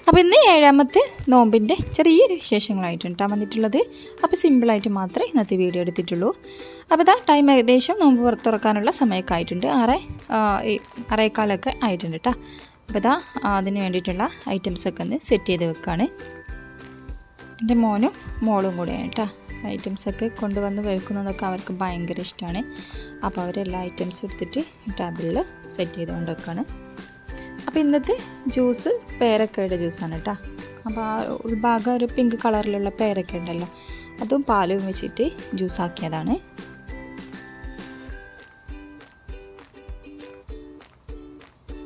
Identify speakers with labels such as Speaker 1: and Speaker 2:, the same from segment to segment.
Speaker 1: അപ്പോൾ ഇന്ന് 7ാമത്തെ നോമ്പിൻ്റെ ചെറിയൊരു വിശേഷങ്ങളായിട്ടാണ് വന്നിട്ടുള്ളത്. അപ്പോൾ സിമ്പിളായിട്ട് മാത്രമേ ഇന്നത്തെ വീഡിയോ എടുത്തിട്ടുള്ളൂ. അപ്പോൾ ഇതാ ടൈം ഏകദേശം നോമ്പ് തുറക്കാനുള്ള സമയമൊക്കെ ആയിട്ടുണ്ട്. 6:15 ആയിട്ടുണ്ട് കേട്ടോ. അപ്പോൾ ഇതാ അതിന് വേണ്ടിയിട്ടുള്ള ഐറ്റംസൊക്കെ ഒന്ന് സെറ്റ് ചെയ്ത് വെക്കുകയാണ്. എൻ്റെ മോനും മോളും കൂടെയാണ് കേട്ടോ. ഐറ്റംസൊക്കെ കൊണ്ടുവന്ന് വെക്കുന്നതൊക്കെ അവർക്ക് ഭയങ്കര ഇഷ്ടമാണ്. അപ്പോൾ അവരെല്ലാ ഐറ്റംസും എടുത്തിട്ട് ടേബിളിൽ സെറ്റ് ചെയ്തുകൊണ്ട് വെക്കുകയാണ്. അപ്പോൾ ഇന്നത്തെ ജ്യൂസ് പേരക്കയുടെ ജ്യൂസാണ് കേട്ടോ. അപ്പോൾ ആ ഉൾഭാഗം ഒരു പിങ്ക് കളറിലുള്ള പേരക്ക ഉണ്ടല്ലോ, അതും പാലും വെച്ചിട്ട് ജ്യൂസാക്കിയതാണ്.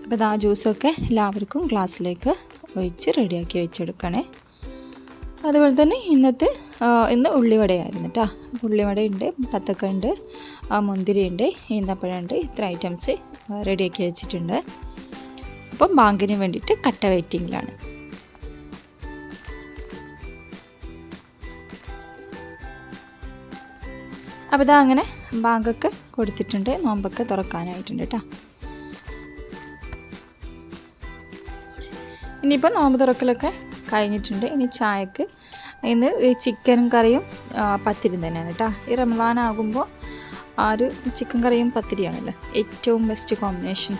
Speaker 1: അപ്പോൾ ഇതാ ജ്യൂസൊക്കെ എല്ലാവർക്കും ഗ്ലാസ്സിലേക്ക് ഒഴിച്ച് റെഡിയാക്കി വെച്ചെടുക്കണേ. അതുപോലെ തന്നെ ഇന്ന് ഉള്ളിവടയായിരുന്നു കേട്ടോ. ഉള്ളിവടയുണ്ട്, പത്തക്ക ഉണ്ട്, മുന്തിരിയുണ്ട്, ഈന്തപ്പഴമുണ്ട്. ഇത്ര ഐറ്റംസ് റെഡിയാക്കി വെച്ചിട്ടുണ്ട്. അപ്പം ബാങ്കിന് വേണ്ടിയിട്ട് കട്ട വെയിറ്റിങ്ങിലാണ്. അപ്പോൾ ഇതാ അങ്ങനെ ബാങ്കൊക്കെ കൊടുത്തിട്ടുണ്ട്. നോമ്പൊക്കെ തുറക്കാനായിട്ടുണ്ട് കേട്ടോ. ഇനിയിപ്പോൾ നോമ്പ് തുറക്കലൊക്കെ കഴിഞ്ഞിട്ടുണ്ട്. ഇനി ചായക്ക് ഇന്ന് ചിക്കനും കറിയും പത്തിരിയും തന്നെയാണ് കേട്ടോ. ഈ റമദാനാകുമ്പോൾ ആ ഒരു ചിക്കൻ കറിയും പത്തിരിയാണല്ലോ ഏറ്റവും ബെസ്റ്റ് കോമ്പിനേഷൻ.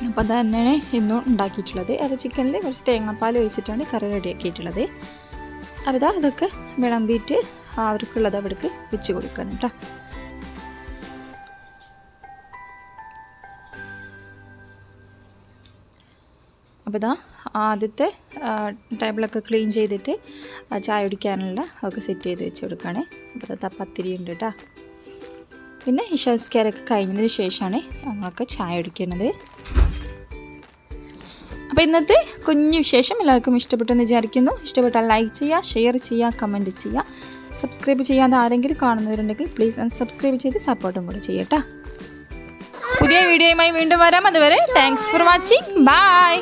Speaker 1: അപ്പോൾ അത് തന്നെയാണ് ഇന്നും ഉണ്ടാക്കിയിട്ടുള്ളത്. അപ്പോൾ ചിക്കനിൽ കുറച്ച് തേങ്ങാപ്പാൽ ഒഴിച്ചിട്ടാണ് കറി റെഡിയാക്കിയിട്ടുള്ളത്. അപ്പോൾ ഇതാ അതൊക്കെ വിളമ്പിയിട്ട് അവർക്കുള്ളത് അവിടേക്ക് വെച്ച് കൊടുക്കണം കേട്ടോ. അപ്പോൾ ഇതാ ആദ്യത്തെ ടേബിളൊക്കെ ക്ലീൻ ചെയ്തിട്ട് ചായ കുടിക്കാനുള്ള ഒക്കെ സെറ്റ് ചെയ്ത് വെച്ച് കൊടുക്കുകയാണ്. അപ്പോൾ ഇതാ പത്തിരി ഉണ്ട് കേട്ടോ. പിന്നെ ഇഷാസ്കാരൊക്കെ കഴിഞ്ഞതിന് ശേഷമാണ് ഞങ്ങളൊക്കെ ചായ കുടിക്കുന്നത്. അപ്പോൾ ഇന്നത്തെ കുഞ്ഞു വിശേഷം എല്ലാവർക്കും ഇഷ്ടപ്പെട്ടെന്ന് വിചാരിക്കുന്നു. ഇഷ്ടപ്പെട്ടാൽ ലൈക്ക് ചെയ്യുക, ഷെയർ ചെയ്യുക, കമൻറ്റ് ചെയ്യുക. സബ്സ്ക്രൈബ് ചെയ്യാതെ ആരെങ്കിലും കാണുന്നവരുണ്ടെങ്കിൽ പ്ലീസ് സബ്സ്ക്രൈബ് ചെയ്ത് സപ്പോർട്ടും കൂടെ ചെയ്യട്ടോ. പുതിയ വീഡിയോയുമായി വീണ്ടും വരാം. അതുവരെ താങ്ക്സ് ഫോർ വാച്ചിങ്. ബൈ.